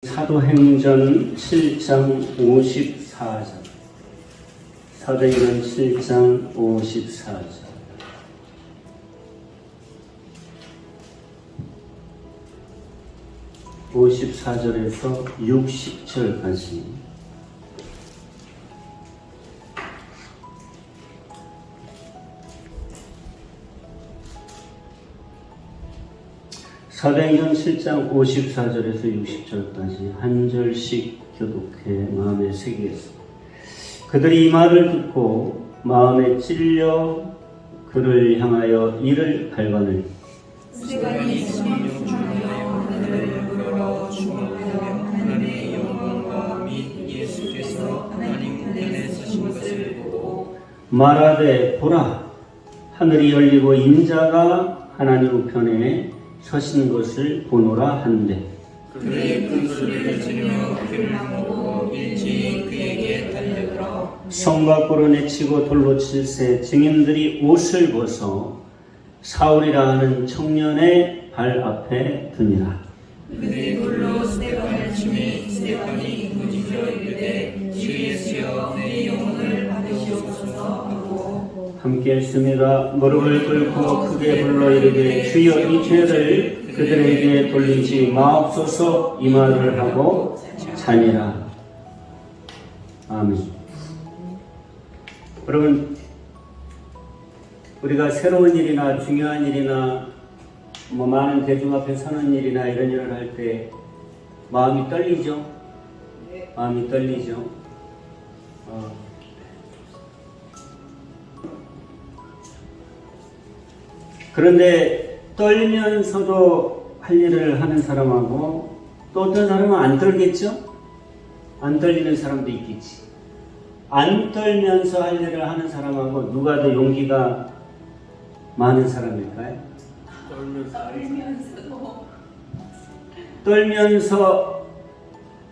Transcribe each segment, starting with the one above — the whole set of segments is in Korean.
사도행전 7장 54절. 사도행전 7장 54절. (54절에서) (60절까지) 사도행전 7장 54절에서 60절까지 한 절씩 교독해 마음에 새기겠습니다. 그들이 이 말을 듣고 마음에 찔려 그를 향하여 이를 발견을 스데반이 성령 중하여 하늘을 불어 주목하며 하나님의 영광과 및 예수께서 하나님 우편에 서신 것을 보고 말하되 보라 하늘이 열리고 인자가 하나님 우편에 서신 것을 보노라 한대. 그의 큰 소리를 지르며 그를 막고 일제히 그에게 달려들어 성 밖으로 내치고 돌로 칠세 증인들이 옷을 벗어 사울이라 하는 청년의 발 앞에 두니라. 그들이 돌로 스데반을 치매 스데반이 부짖어 이르되 주 예수여 내 영혼을 받으시옵소서 하고 함께 했습니다. 무릎을 꿇고 크게 불러 이르되 주여 이 죄를 그들에게 돌리지 마옵소서 이 말을 하고 자니라. 아멘. 여러분, 우리가 새로운 일이나 중요한 일이나 많은 대중 앞에 서는 일이나 이런 일을 할 때 마음이 떨리죠? 마음이 떨리죠? 그런데 떨면서도 할 일을 하는 사람하고 또 어떤 사람은 안 떨겠죠? 안 떨리는 사람도 있겠지. 안 떨면서 할 일을 하는 사람하고 누가 더 용기가 많은 사람일까요? 떨면서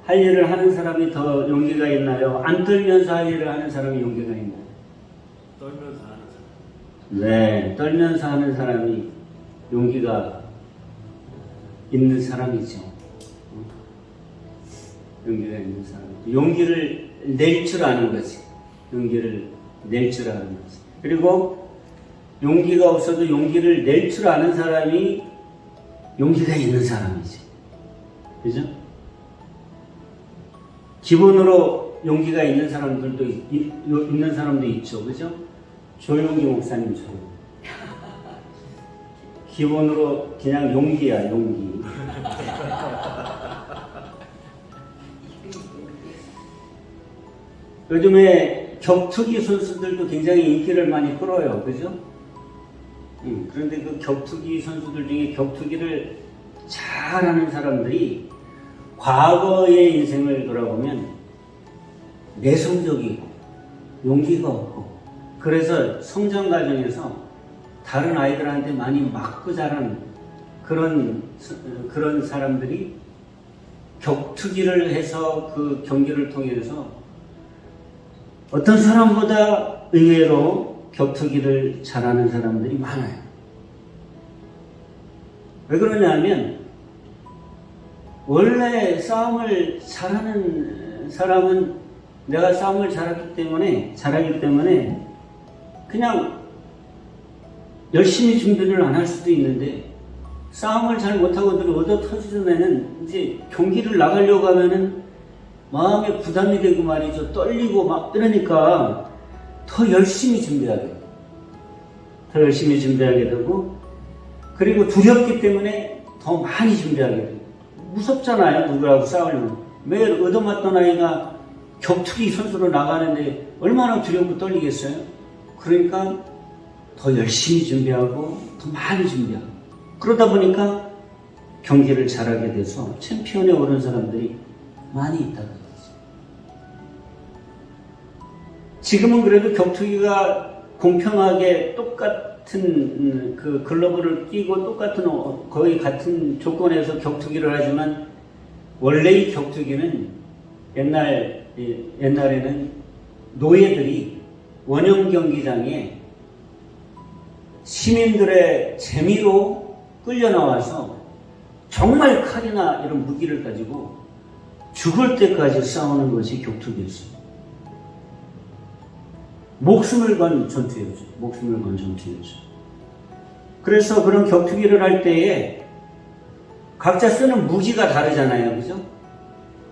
할 일을 하는 사람이 더 용기가 있나요? 안 떨면서 할 일을 하는 사람이 용기가 있나요? 떨면서 하는 사람. 네, 떨면서 하는 사람이 용기가 있는 사람이죠. 용기가 있는 사람. 용기를 낼 줄 아는 거지. 용기를 낼 줄 아는 거지. 그리고 용기가 없어도 용기를 낼 줄 아는 사람이 용기가 있는 사람이지. 그죠? 기본으로 용기가 있는 사람들도 있는 사람도 있죠. 그죠? 조용기 목사님처럼. 기본으로 그냥 용기야, 용기. 요즘에 격투기 선수들도 굉장히 인기를 많이 끌어요. 그죠? 그런데 그 격투기 선수들 중에 격투기를 잘하는 사람들이 과거의 인생을 돌아보면 내성적이고 용기가 없고 그래서 성장 과정에서 다른 아이들한테 많이 맞고 자란 그런 사람들이 격투기를 해서 그 경기를 통해서 어떤 사람보다 의외로 격투기를 잘하는 사람들이 많아요. 왜 그러냐면 원래 싸움을 잘하는 사람은 내가 싸움을 잘하기 때문에 그냥 열심히 준비를 안 할 수도 있는데 싸움을 잘 못하고 늘 얻어 터지면은 이제 경기를 나가려고 하면은 마음에 부담이 되고 말이죠. 떨리고 막 이러니까 더 열심히 준비하게 되고 더 열심히 준비하게 되고 그리고 두렵기 때문에 더 많이 준비하게 되고 무섭잖아요. 누구라고 싸우려면. 매일 얻어맞던 아이가 격투기 선수로 나가는데 얼마나 두렵고 떨리겠어요? 그러니까 더 열심히 준비하고 더 많이 준비하고 그러다 보니까 경기를 잘하게 돼서 챔피언에 오른 사람들이 많이 있다는 거죠. 지금은 그래도 격투기가 공평하게 똑같은 그 글러브를 끼고 똑같은 거의 같은 조건에서 격투기를 하지만 원래의 격투기는 옛날에는 노예들이 원형 경기장에 시민들의 재미로 끌려 나와서 정말 칼이나 이런 무기를 가지고 죽을 때까지 싸우는 것이 격투기였어요. 목숨을 건 전투였죠. 목숨을 건 전투였죠. 그래서 그런 격투기를 할 때에 각자 쓰는 무기가 다르잖아요. 그죠?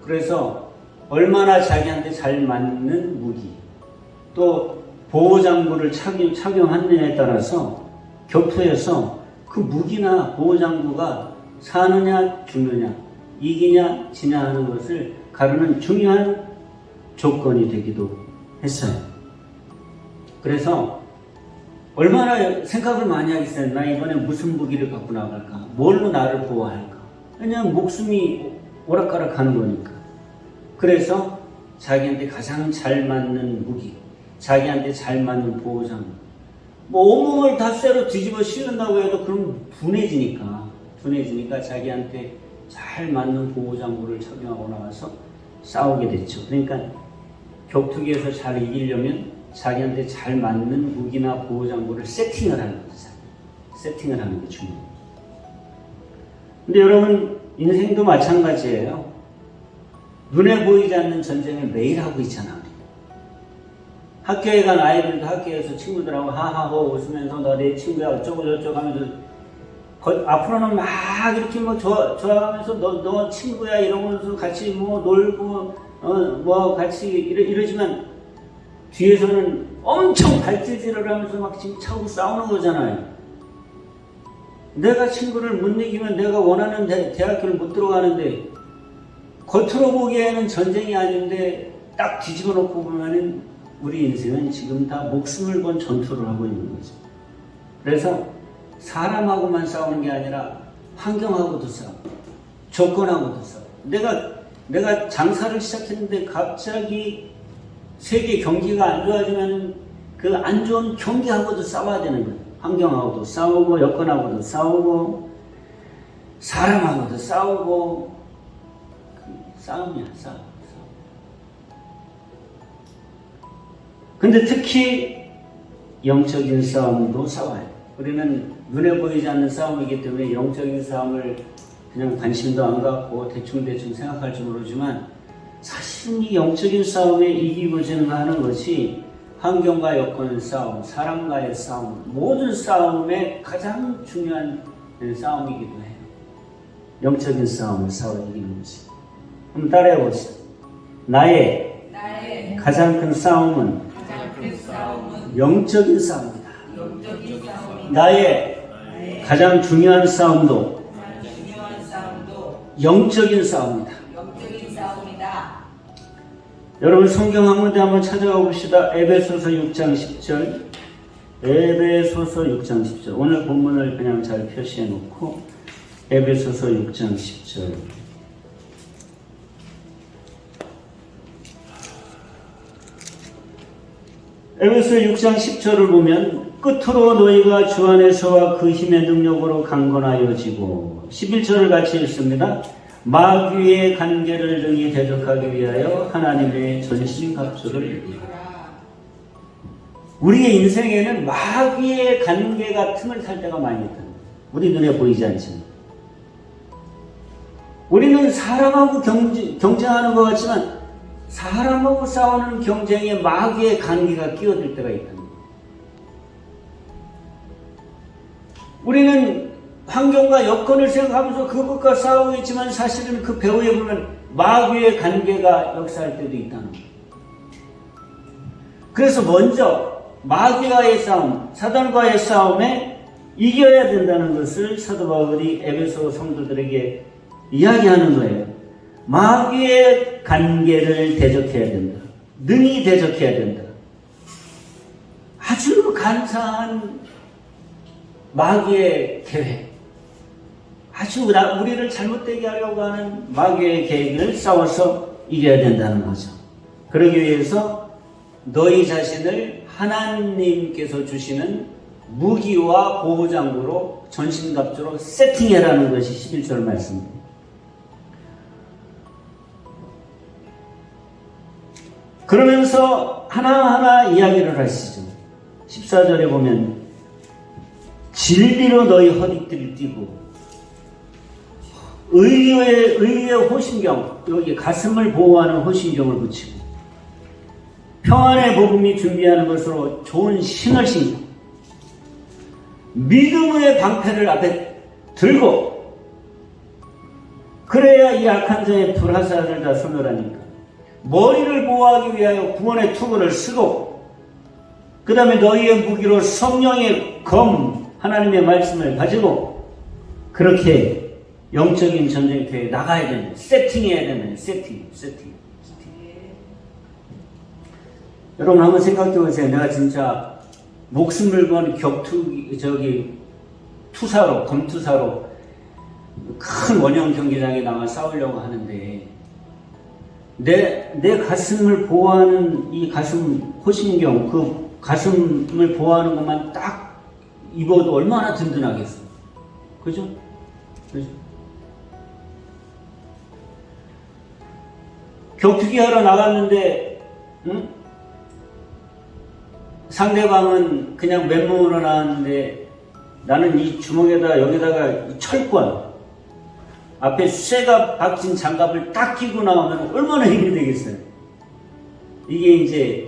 그래서 얼마나 자기한테 잘 맞는 무기, 또 보호장구를 착용하느냐에 따라서 격투에서 그 무기나 보호장구가 사느냐 죽느냐, 이기냐 지냐 하는 것을 가르는 중요한 조건이 되기도 했어요. 그래서 얼마나 생각을 많이 하겠어요. 나 이번에 무슨 무기를 갖고 나갈까? 뭘로 나를 보호할까? 왜냐하면 목숨이 오락가락하는 거니까. 그래서 자기한테 가장 잘 맞는 무기, 자기한테 잘 맞는 보호장구, 뭐 온몸을 다 쇠로 뒤집어 씌운다고 해도 그럼 둔해지니까 자기한테 잘 맞는 보호장구를 착용하고 나와서 싸우게 됐죠. 그러니까 격투기에서 잘 이기려면 자기한테 잘 맞는 무기나 보호장구를 세팅을 하는 거죠. 세팅을 하는 게 중요해요. 근데 여러분, 인생도 마찬가지예요. 눈에 보이지 않는 전쟁을 매일 하고 있잖아. 학교에 간 아이들도 학교에서 친구들하고 하하호 웃으면서 너 내 친구야 어쩌고 저쩌고 하면서 앞으로는 막 이렇게 뭐 좋아하면서 너 친구야 이러면서 같이 뭐 놀고 뭐 같이 이러지만 뒤에서는 엄청 발질질을 하면서 막 지금 차고 싸우는 거잖아요. 내가 친구를 못 이기면 내가 원하는 대학교를 못 들어가는데 겉으로 보기에는 전쟁이 아닌데 딱 뒤집어 놓고 보면은 우리 인생은 지금 다 목숨을 건 전투를 하고 있는 거죠. 그래서 사람하고만 싸우는 게 아니라 환경하고도 싸우고 조건하고도 싸우고 내가 장사를 시작했는데 갑자기 세계 경기가 안 좋아지면 그 안 좋은 경기하고도 싸워야 되는 거예요. 환경하고도 싸우고 여건하고도 싸우고 사람하고도 싸우고 싸움이야 싸움. 근데 특히 영적인 싸움도 싸워요. 우리는 눈에 보이지 않는 싸움이기 때문에 영적인 싸움을 그냥 관심도 안 갖고 대충 생각할지 모르지만 사실은 이 영적인 싸움에 이기고자 하는 것이 환경과 여건의 싸움, 사람과의 싸움, 모든 싸움의 가장 중요한 싸움이기도 해요. 영적인 싸움을 싸워 이기는 것이. 한번 따라해 보시죠. 나의 가장 큰 싸움은 영적인 싸움이다. 나의 가장 중요한 싸움도 영적인 싸움이다. 여러분 성경 한 군데 한번 찾아가 봅시다. 에베소서 6장 10절. 에베소서 6장 10절. 오늘 본문을 그냥 잘 표시해 놓고 에베소서 6장 10절. 에베소 6장 10절을 보면 끝으로 너희가 주 안에서와 그 힘의 능력으로 강건하여지고 11절을 같이 읽습니다. 마귀의 관계를 능히 대적하기 위하여 하나님의 전신갑주를 입으라. 우리의 인생에는 마귀의 관계가 틈을 탈 때가 많이 있다. 우리 눈에 보이지 않지만 우리는 사람하고 경쟁하는 것 같지만 사람하고 싸우는 경쟁에 마귀의 관계가 끼어들 때가 있다. 우리는 환경과 여건을 생각하면서 그것과 싸우고 있지만 사실은 그 배후에 보면 마귀의 관계가 역사할 때도 있다는 거예요. 그래서 먼저 마귀와의 싸움, 사단과의 싸움에 이겨야 된다는 것을 사도 바울이 에베소 성도들에게 이야기하는 거예요. 마귀의 관계를 대적해야 된다. 능히 대적해야 된다. 아주 간사한 마귀의 계획, 아주 우리를 잘못되게 하려고 하는 마귀의 계획을 싸워서 이겨야 된다는 거죠. 그러기 위해서 너희 자신을 하나님께서 주시는 무기와 보호장구로 전신갑주로 세팅해라는 것이 11절 말씀입니다. 그러면서 하나하나 이야기를 하시죠. 14절에 보면 진리로 너희 허리띠를 띠고 의의 호심경, 여기 가슴을 보호하는 호신경을 붙이고 평안의 복음이 준비하는 것으로 좋은 신을 신고 믿음의 방패를 앞에 들고 그래야 이 악한 자의 불화살을 다 소멸하니까 머리를 보호하기 위하여 구원의 투구를 쓰고 그 다음에 너희의 무기로 성령의 검 하나님의 말씀을 가지고 그렇게 영적인 전쟁터에 나가야 되는 세팅해야 되는 세팅. 여러분 한번 생각해 보세요. 내가 진짜 목숨을 건 투사로 검투사로 큰 원형 경기장에 나가 싸우려고 하는데 내 가슴을 보호하는 이 가슴 호신경 그 가슴을 보호하는 것만 딱 입어도 얼마나 든든하겠어. 그죠? 격투기 하러 나갔는데 응? 상대방은 그냥 맨몸으로 나왔는데 나는 이 주먹에다 여기다가 철권 앞에 쇠가 박힌 장갑을 딱 끼고 나오면 얼마나 힘이 되겠어요. 이게 이제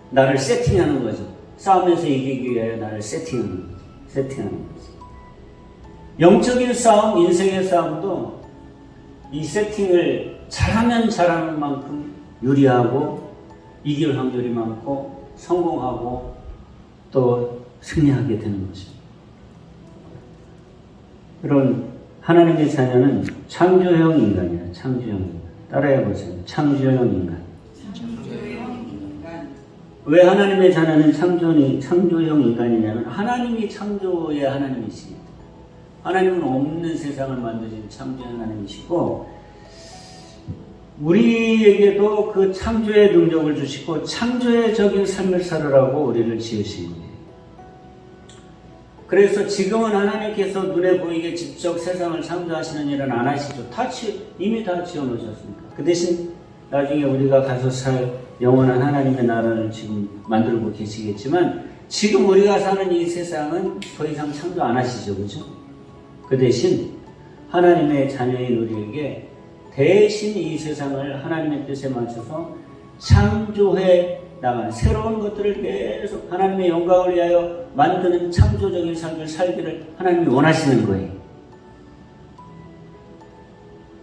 나를 세팅하는 거죠. 싸우면서 이기기 위하여 나를 세팅하는 거죠. 영적인 싸움, 인생의 싸움도 이 세팅을 잘하면 잘하는 만큼 유리하고 이길 확률이 많고 성공하고 또 승리하게 되는 것입니다. 그런 하나님의 자녀는 창조형 인간이야. 창조형 인간. 따라해보세요. 창조형 인간. 왜 하나님의 자녀는 창조형 인간이냐면 하나님이 창조의 하나님이십니다. 하나님은 없는 세상을 만드신 창조의 하나님이시고 우리에게도 그 창조의 능력을 주시고 창조의적인 삶을 살으라고 우리를 지으신 거예요. 그래서 지금은 하나님께서 눈에 보이게 직접 세상을 창조하시는 일은 안 하시죠. 이미 다 지어놓으셨습니다. 그 대신 나중에 우리가 가서 살 영원한 하나님의 나라를 지금 만들고 계시겠지만 지금 우리가 사는 이 세상은 더 이상 창조 안 하시죠. 그죠? 그 대신 하나님의 자녀인 우리에게 대신 이 세상을 하나님의 뜻에 맞춰서 창조해 나가는 새로운 것들을 계속 하나님의 영광을 위하여 만드는 창조적인 삶을 살기를 하나님이 원하시는 거예요.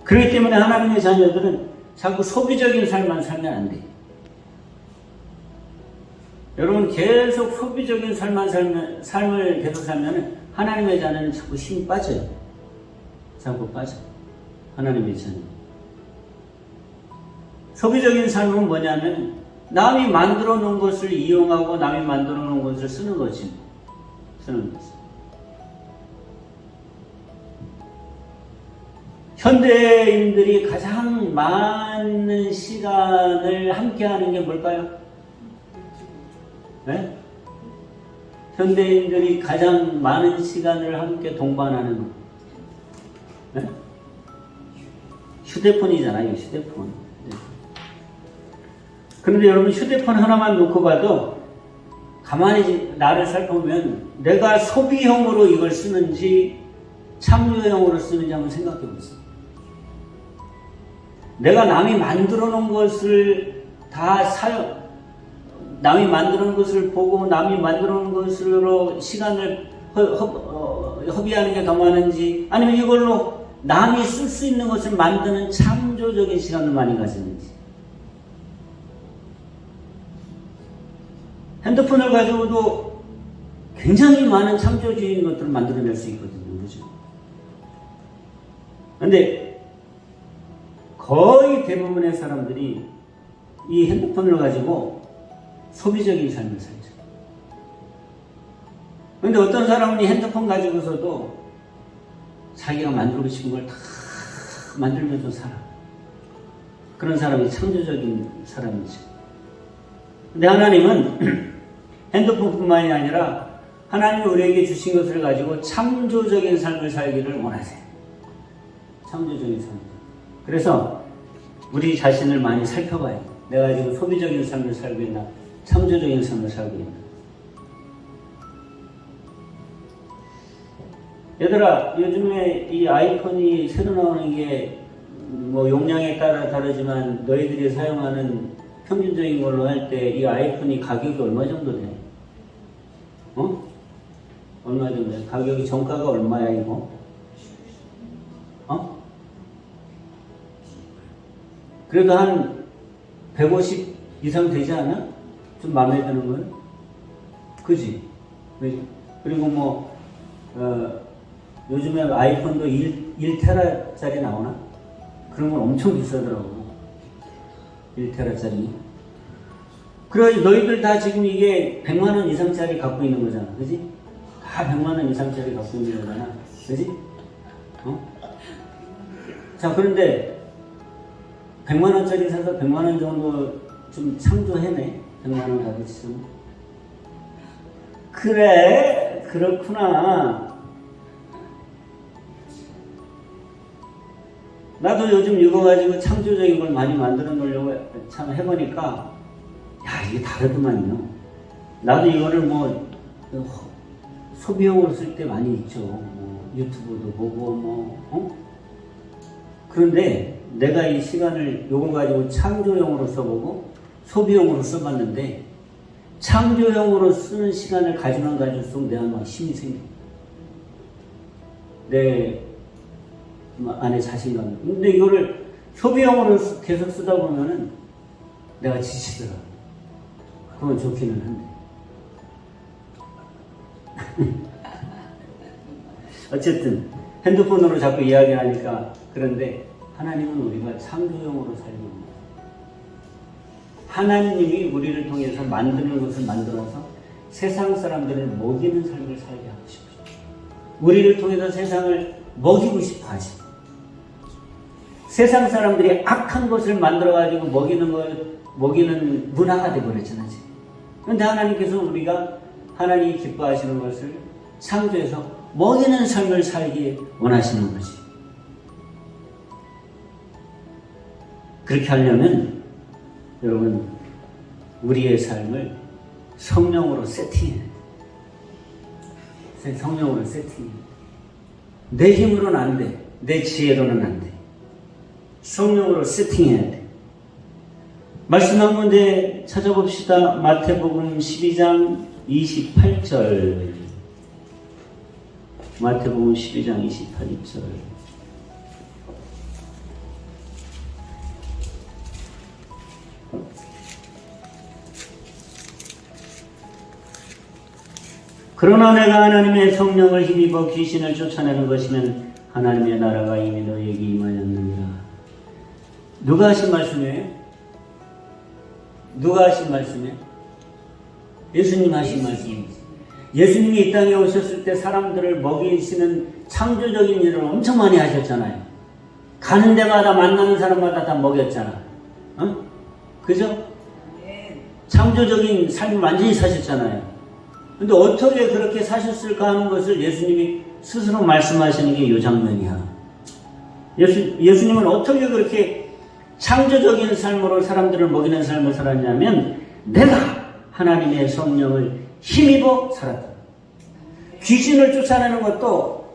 그렇기 때문에 하나님의 자녀들은 자꾸 소비적인 삶만 살면 안 돼요. 여러분 계속 소비적인 삶을 계속 살면 하나님의 자녀는 자꾸 힘이 빠져요. 자꾸 빠져. 하나님의 자녀. 소비적인 삶은 뭐냐면 남이 만들어 놓은 것을 이용하고 남이 만들어 놓은 것을 쓰는 거지. 현대인들이 가장 많은 시간을 함께 하는 게 뭘까요? 네? 현대인들이 가장 많은 시간을 함께 동반하는 거. 네? 휴대폰이잖아요, 휴대폰. 그런데 여러분 휴대폰 하나만 놓고 봐도 가만히 나를 살펴보면 내가 소비형으로 이걸 쓰는지 창조형으로 쓰는지 한번 생각해 보세요. 내가 남이 만들어 놓은 것을 다 남이 만들어 놓은 것을 보고 남이 만들어 놓은 것으로 시간을 허비하는 게 더 많은지 아니면 이걸로 남이 쓸 수 있는 것을 만드는 창조적인 시간을 많이 가지는지. 핸드폰을 가지고도 굉장히 많은 창조적인 것들을 만들어낼 수 있거든요. 그죠? 그런데 거의 대부분의 사람들이 이 핸드폰을 가지고 소비적인 삶을 살죠. 그런데 어떤 사람은 이 핸드폰 가지고서도 자기가 만들고 싶은 걸 다 만들면서 살아. 그런 사람이 창조적인 사람이죠. 근데 하나님은 핸드폰뿐만이 아니라 하나님이 우리에게 주신 것을 가지고 창조적인 삶을 살기를 원하세요. 창조적인 삶. 그래서 우리 자신을 많이 살펴봐요. 내가 지금 소비적인 삶을 살고 있나, 창조적인 삶을 살고 있나. 얘들아, 요즘에 이 아이폰이 새로 나오는 게 뭐 용량에 따라 다르지만 너희들이 사용하는 평균적인 걸로 할 때 이 아이폰이 가격이 얼마 정도 돼? 어? 얼마 정도 돼? 가격이 정가가 얼마야 이거? 어? 그래도 한 150 이상 되지 않아? 좀 마음에 드는 건? 그지? 그리고 뭐 요즘에 아이폰도 1테라짜리 나오나? 그런 건 엄청 비싸더라고. 1테라짜리. 그래, 너희들 다 지금 이게 100만원 이상짜리 갖고 있는 거잖아. 그지? 다 100만원 이상짜리 갖고 있는 거잖아. 그지? 어? 자, 그런데 100만원짜리 사서 100만원 정도 좀 창조해내. 100만원 값어치 좀. 그래, 그렇구나. 나도 요즘 이거 가지고 창조적인 걸 많이 만들어 놓으려고 참 해보니까, 야, 이게 다르더만요. 나도 이거를 뭐, 소비용으로 쓸 때 많이 있죠. 뭐, 유튜브도 보고, 뭐, 그런데 내가 이 시간을 요거 가지고 창조용으로 써보고, 소비용으로 써봤는데, 창조용으로 쓰는 시간을 가지면 가질수록 내가 막 힘이 생겨. 내 안에 자신감. 근데 이거를 소비용으로 계속 쓰다 보면은 내가 지치더라. 그건 좋기는 한데. 어쨌든 핸드폰으로 자꾸 이야기하니까 그런데 하나님은 우리가 창조용으로 살고 있는 거예요. 하나님이 우리를 통해서 만드는 것을 만들어서 세상 사람들을 먹이는 삶을 살게 하고 싶어요. 우리를 통해서 세상을 먹이고 싶어 하지. 세상 사람들이 악한 것을 만들어가지고 먹이는 문화가 되어버렸잖아요. 그런데 하나님께서 우리가 하나님이 기뻐하시는 것을 창조해서 먹이는 삶을 살기 원하시는 거지. 그렇게 하려면 여러분 우리의 삶을 성령으로 세팅해. 성령으로 세팅해. 내 힘으로는 안 돼. 내 지혜로는 안 돼. 성령으로 세팅해야 돼. 말씀 한 군데 찾아봅시다. 마태복음 12장 28절. 마태복음 12장 28절. 그러나 내가 하나님의 성령을 힘입어 귀신을 쫓아내는 것이면 하나님의 나라가 이미 너희에게 임하였느니라. 누가 하신 말씀이에요? 누가 하신 말씀이에요? 예수님 하신 말씀이지. 예수님이 이 땅에 오셨을 때 사람들을 먹이시는 창조적인 일을 엄청 많이 하셨잖아요. 가는 데마다 만나는 사람마다 다 먹였잖아. 어? 그죠? 창조적인 삶을 완전히 사셨잖아요. 근데 어떻게 그렇게 사셨을까 하는 것을 예수님이 스스로 말씀하시는 게 이 장면이야. 예수님은 어떻게 그렇게 창조적인 삶으로 사람들을 먹이는 삶을 살았냐면 내가 하나님의 성령을 힘입어 살았다. 귀신을 쫓아내는 것도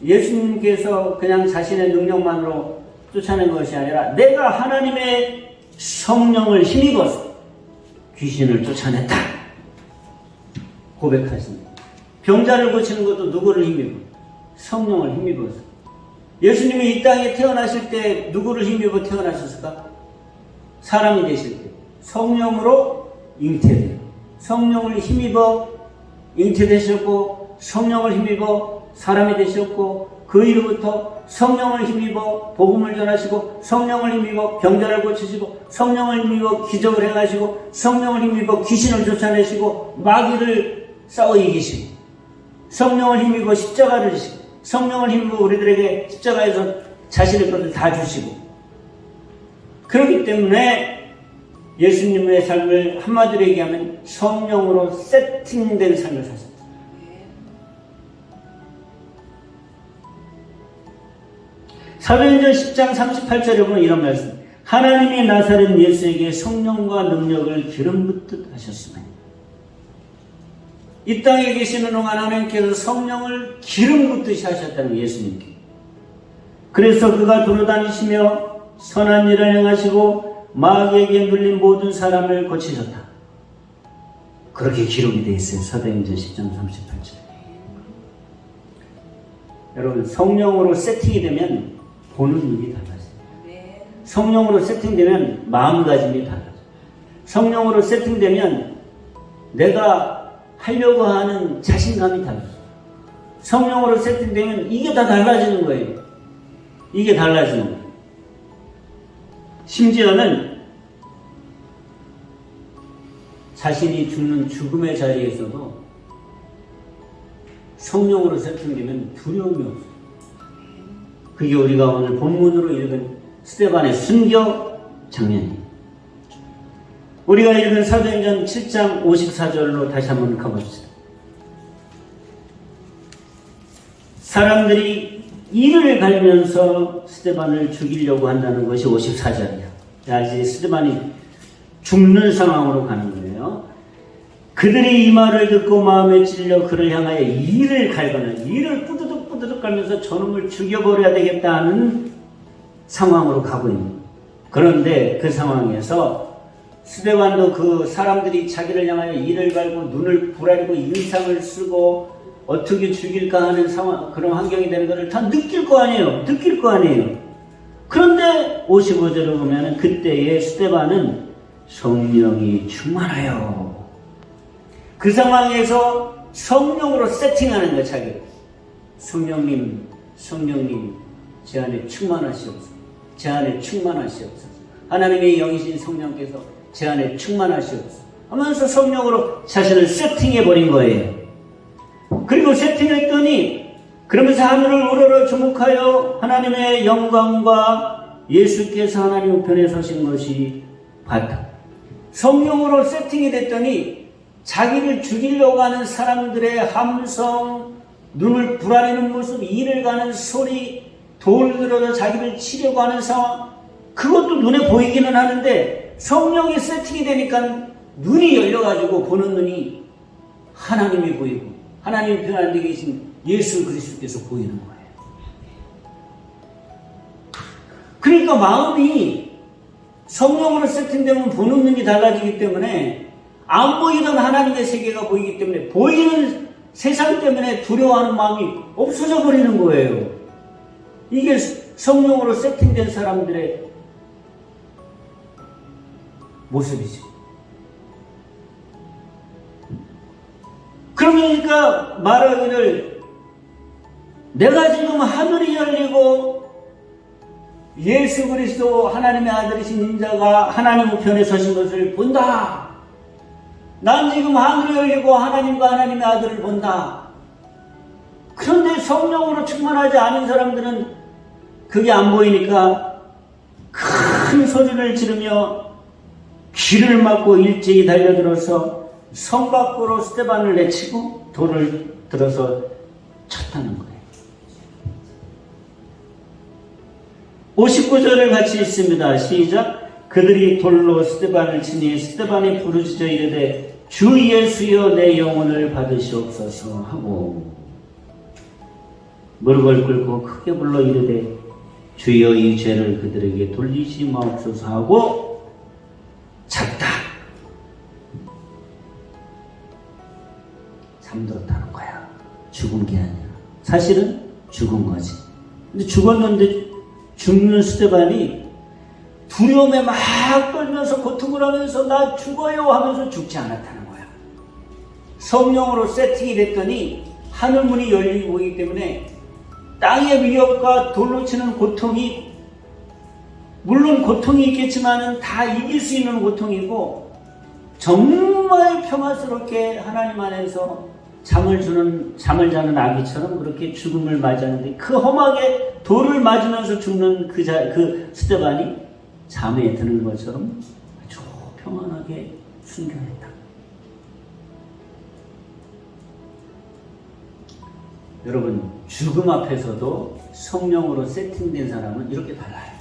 예수님께서 그냥 자신의 능력만으로 쫓아낸 것이 아니라 내가 하나님의 성령을 힘입어서 귀신을 쫓아냈다. 고백하십니다. 병자를 고치는 것도 누구를 힘입어? 성령을 힘입어서. 예수님이 이 땅에 태어나실 때 누구를 힘입어 태어나셨을까? 사람이 되실 때 성령으로 잉태돼요. 성령을 힘입어 잉태되셨고 성령을 힘입어 사람이 되셨고 그 이후부터 성령을 힘입어 복음을 전하시고 성령을 힘입어 병자를 고치시고 성령을 힘입어 기적을 행하시고 성령을 힘입어 귀신을 쫓아내시고 마귀를 싸워 이기시고 성령을 힘입어 십자가를 지시고 성령을 힘입어 우리들에게 십자가에서 자신의 것을 다 주시고 그렇기 때문에 예수님의 삶을 한마디로 얘기하면 성령으로 세팅된 삶을 사셨다. 사도행전 10장 38절에 보면 이런 말씀. 하나님이 나사렛 예수에게 성령과 능력을 기름 붓듯 하셨으며 이 땅에 계시는 동안 하나님께서 성령을 기름 붓듯이 하셨다는 예수님께. 그래서 그가 돌아다니시며 선한 일을 행하시고 마귀에게 눌린 모든 사람을 고치셨다. 그렇게 기록이 되어 있어요. 사도행전 10장 38절. 여러분, 성령으로 세팅이 되면 보는 눈이 달라져요. 성령으로 세팅되면 마음가짐이 달라져요. 성령으로 세팅되면 내가 하려고 하는 자신감이 달라져요. 성령으로 세팅되면 이게 다 달라지는 거예요. 이게 달라지는 거예요. 심지어는 자신이 죽는 죽음의 자리에서도 성령으로 세팅되면 두려움이 없어요. 그게 우리가 오늘 본문으로 읽은 스데반의 순교 장면이에요. 우리가 읽은 사도행전 7장 54절로 다시 한번 가봅시다. 사람들이 이를 갈면서 스데반을 죽이려고 한다는 것이 54절이야. 이제 스데반이 죽는 상황으로 가는 거예요. 그들이 이 말을 듣고 마음에 찔려 그를 향하여 이를 갈거나 이를 뿌드득 갈면서 저놈을 죽여버려야 되겠다 하는 상황으로 가고 있는 거예요. 그런데 그 상황에서 스데반도 그 사람들이 자기를 향하여 이를 갈고 눈을 부라리고 인상을 쓰고 어떻게 죽일까 하는 상황, 그런 환경이 되는 것을 다 느낄 거 아니에요. 그런데 55절을 보면 그때의 스데반은 성령이 충만하여, 그 상황에서 성령으로 세팅하는 거예요. 자기 성령님 제 안에 충만하시옵소서. 하나님의 영이신 성령께서 제 안에 충만하시옵소서 하면서 성령으로 자신을 세팅해버린 거예요. 그리고 세팅했더니 그러면서 하늘을 우러러 주목하여 하나님의 영광과 예수께서 하나님 우편에 서신 것이 봤다. 성령으로 세팅이 됐더니 자기를 죽이려고 하는 사람들의 함성, 눈을 부라리는 모습, 이를 가는 소리, 돌 들어서 자기를 치려고 하는 상황, 그것도 눈에 보이기는 하는데 성령이 세팅이 되니까 눈이 열려가지고 보는 눈이 하나님이 보이고 하나님 편 안에 계신 예수 그리스도께서 보이는 거예요. 그러니까 마음이 성령으로 세팅되면 보는 눈이 달라지기 때문에 안 보이던 하나님의 세계가 보이기 때문에 보이는 세상 때문에 두려워하는 마음이 없어져 버리는 거예요. 이게 성령으로 세팅된 사람들의 모습이죠. 그러니까 말하기를 내가 지금 하늘이 열리고 예수 그리스도 하나님의 아들이신 인자가 하나님 우편에 서신 것을 본다. 난 지금 하늘이 열리고 하나님과 하나님의 아들을 본다. 그런데 성령으로 충만하지 않은 사람들은 그게 안 보이니까 큰 소리를 지르며 귀를 막고 일제히 달려들어서 성 밖으로 스데반을 내치고 돌을 들어서 쳤다는 거예요. 59절을 같이 읽습니다. 시작. 그들이 돌로 스데반을 치니 스데반이 부르짖어 이르되 주 예수여 내 영혼을 받으시옵소서 하고 무릎을 꿇고 크게 불러 이르되 주여 이 죄를 그들에게 돌리지 마옵소서 하고 잤다. 잠들었다는 거야. 죽은 게 아니라 사실은 죽은 거지. 근데 죽었는데 죽는 스데반이 두려움에 막 떨면서 고통을 하면서 나 죽어요 하면서 죽지 않았다는 거야. 성령으로 세팅이 됐더니 하늘문이 열리고 있기 때문에 땅의 위협과 돌로 치는 고통이 물론 고통이 있겠지만 다 이길 수 있는 고통이고 정말 평화스럽게 하나님 안에서 잠을 자는 아기처럼 그렇게 죽음을 맞이하는데 그 험하게 돌을 맞으면서 죽는 그 스데반이 잠에 드는 것처럼 아주 평안하게 순교했다. 여러분, 죽음 앞에서도 성령으로 세팅된 사람은 이렇게 달라요.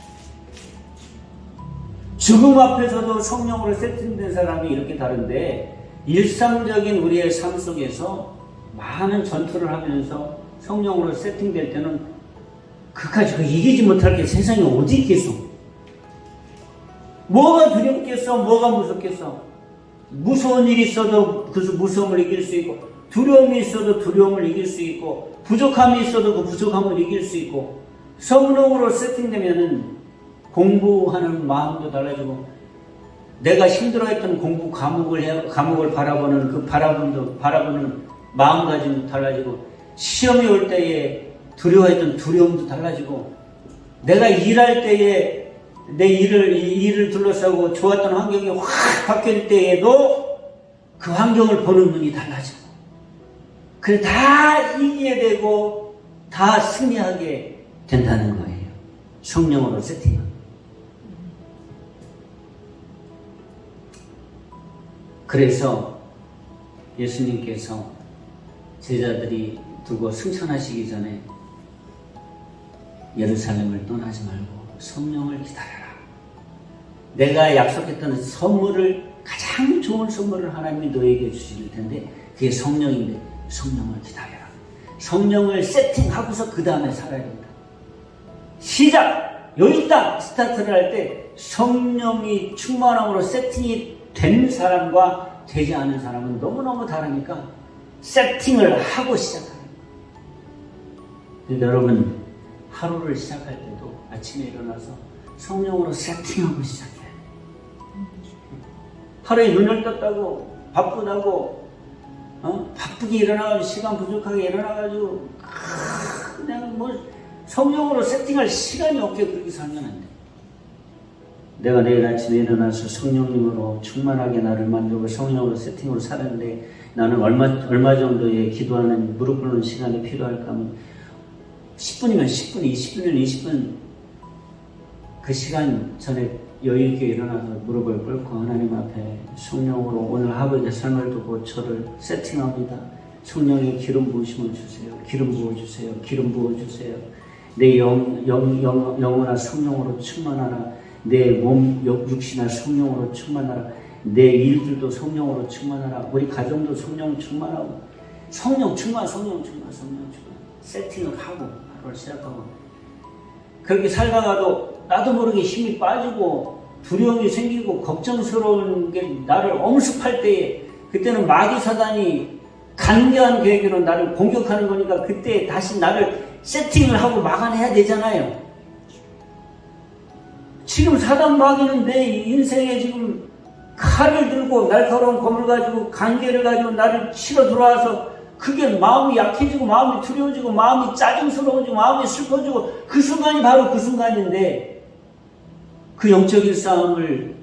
죽음 앞에서도 성령으로 세팅된 사람이 이렇게 다른데 일상적인 우리의 삶 속에서 많은 전투를 하면서 성령으로 세팅될 때는 그까지 이기지 못할 게 세상에 어디 있겠어. 뭐가 두렵겠어? 뭐가 무섭겠어? 무서운 일이 있어도 그 무서움을 이길 수 있고, 두려움이 있어도 두려움을 이길 수 있고, 부족함이 있어도 그 부족함을 이길 수 있고, 성령으로 세팅되면은 공부하는 마음도 달라지고, 내가 힘들어했던 공부 과목을 바라보는 그 바라보는 마음가짐도 달라지고, 시험이 올 때에 두려워했던 두려움도 달라지고, 내가 일할 때에 내 일을 둘러싸고 좋았던 환경이 확 바뀔 때에도 그 환경을 보는 눈이 달라지고, 그래 다 이기게 되고 다 승리하게 된다는 거예요. 성령으로 세팅하고. 그래서 예수님께서 제자들이 두고 승천하시기 전에 예루살렘을 떠나지 말고 성령을 기다려라. 내가 약속했던 선물을, 가장 좋은 선물을 하나님이 너에게 주실 텐데 그게 성령인데 성령을 기다려라. 성령을 세팅하고서 그 다음에 살아야 된다. 시작! 여기 딱 스타트를 할 때 성령이 충만함으로 세팅이 된 사람과 되지 않은 사람은 너무너무 다르니까 세팅을 하고 시작하는 거예요. 여러분, 하루를 시작할 때도 아침에 일어나서 성령으로 세팅하고 시작해요. 하루에 눈을 떴다고 바쁘다고 바쁘게 일어나가지고 시간 부족하게 일어나가지고 그냥 뭐 성령으로 세팅할 시간이 없게 그렇게 살면 안 돼. 내가 내일 아침에 일어나서 성령님으로 충만하게 나를 만들고 성령으로 세팅으로 살았는데 나는 얼마 정도의 기도하는 무릎 꿇는 시간이 필요할까 하면 10분이면 10분, 20분이면 20분 그 시간 전에 여유있게 일어나서 무릎을 꿇고 하나님 앞에 성령으로 오늘 하루의 삶을 두고 저를 세팅합니다. 성령의 기름 부으심을 주세요. 기름 부어주세요. 기름 부어주세요. 내 영혼아 성령으로 충만하라. 내 몸, 육신아 성령으로 충만하라. 내 일들도 성령으로 충만하라. 우리 가정도 성령 충만하고 성령 충만. 세팅을 하고 하루를 시작하고 그렇게 살다가도 나도 모르게 힘이 빠지고 두려움이 생기고 걱정스러운 게 나를 엄습할 때에 그때는 마귀 사단이 간교한 계획으로 나를 공격하는 거니까 그때 다시 나를 세팅을 하고 막아내야 되잖아요. 지금 사단 마귀는 내 인생에 지금 칼을 들고 날카로운 검을 가지고 간계를 가지고 나를 치러 들어와서 그게 마음이 약해지고 마음이 두려워지고 마음이 짜증스러워지고 마음이 슬퍼지고 그 순간이 바로 그 순간인데 그 영적인 싸움을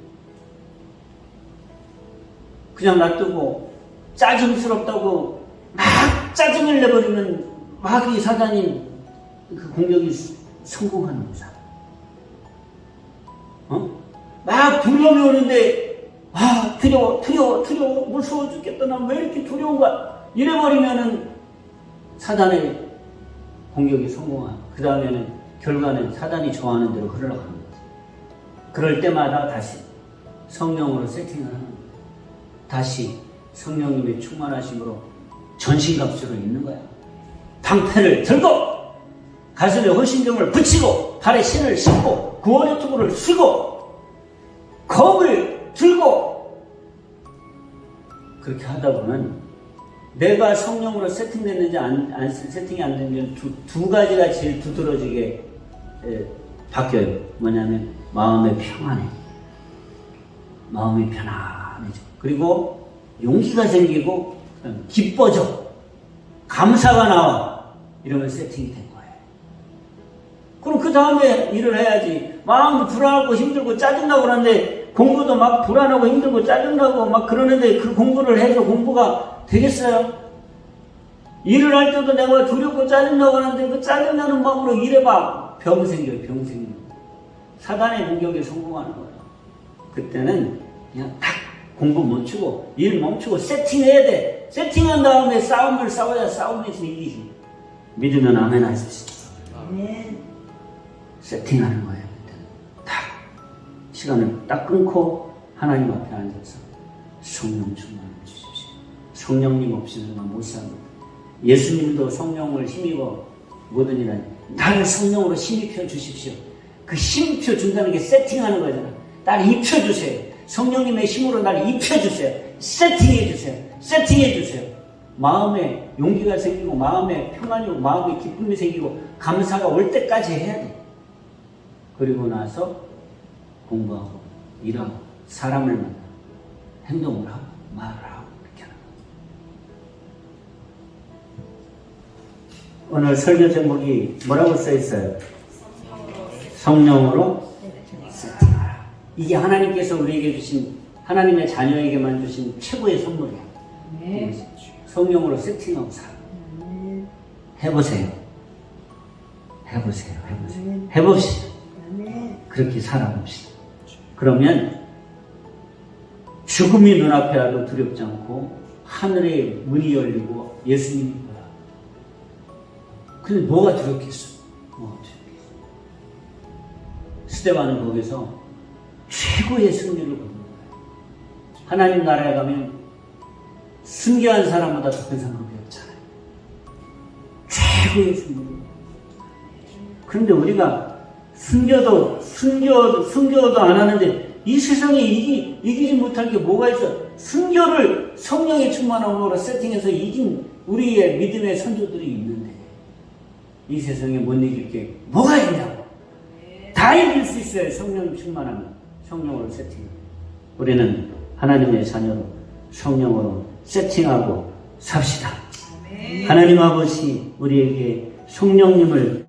그냥 놔두고 짜증스럽다고 막 짜증을 내버리면 마귀 사단이 그 공격이 성공하는 거잖아. 막 두려움이 오는데 두려워 무서워 죽겠다. 난 왜 이렇게 두려운 거야? 이래버리면은 사단의 공격이 성공하고 그 다음에는 결과는 사단이 좋아하는 대로 흘러가는 거지. 그럴 때마다 다시 성령으로 세팅을 하는 거야. 다시 성령님의 충만하심으로 전신갑주를 입는 거야. 방패를 들고 가슴에 호신경을 붙이고 발에 신을 신고 구원의 투구를 쓰고 검을 들고 그렇게 하다 보면 내가 성령으로 세팅됐는지 세팅이 안 됐는지 두 가지가 제일 두드러지게 바뀌어요. 뭐냐면 마음이 편안해져. 그리고 용기가 생기고 기뻐져. 감사가 나와. 이러면 세팅이 된 거예요. 그럼 그 다음에 일을 해야지. 마음이 불안하고 힘들고 짜증나고 그러는데 공부도 막 불안하고 힘들고 짜증나고 막 그러는데 그 공부를 해서 공부가 되겠어요? 일을 할 때도 내가 두렵고 짜증나고 하는데 그 짜증나는 마음으로 일해봐. 병 생겨요. 사단의 공격에 성공하는 거예요. 그때는 그냥 딱 공부 멈추고 일 멈추고 세팅해야 돼. 세팅한 다음에 싸움을 싸워야 싸움에서 이기지. 믿으면 아멘 하십시오. 아멘. 세팅하는 거예요. 그때는 딱 시간을 딱 끊고 하나님 앞에 앉아서 성령 충만을 주십시오. 성령님 없이는 난 못 삽니다. 예수님도 성령을 힘입어 모든 일은 나를 성령으로 힘입혀 주십시오. 그 힘입혀 준다는 게 세팅하는 거잖아. 날 입혀주세요. 성령님의 힘으로 날 입혀주세요. 세팅해주세요. 마음에 용기가 생기고 마음에 평안이고 마음에 기쁨이 생기고 감사가 올 때까지 해야 돼. 그리고 나서 공부하고 일하고 사람을 만나고 행동을 하고 말을 하고 이렇게 하는 거예요. 오늘 설교 제목이 뭐라고 써 있어요? 성령으로 세팅하라. 이게 하나님께서 우리에게 주신, 하나님의 자녀에게만 주신 최고의 선물이야. 성령으로 세팅하고 살아. 해보세요. 해봅시다. 그렇게 살아봅시다. 그러면 죽음이 눈앞에 와도 두렵지 않고 하늘의 문이 열리고 예수님이 뭐야. 근데 뭐가 두렵겠어? 스데반은 거기서 최고의 승리를 거둔 거예요. 하나님 나라에 가면 순교한 사람보다 더 큰 상급이 없잖아요. 최고의 승리를. 그런데 우리가 순교도 안 하는데 이 세상에 이기지 못할 게 뭐가 있어? 순교를 성령의 충만함으로 세팅해서 이긴 우리의 믿음의 선조들이 있는데 이 세상에 못 이길 게 뭐가 있냐고. 다 이길 수 있어요. 성령 충만하면. 성령으로 세팅. 우리는 하나님의 자녀로 성령으로 세팅하고 삽시다. 하나님 아버지 우리에게 성령님을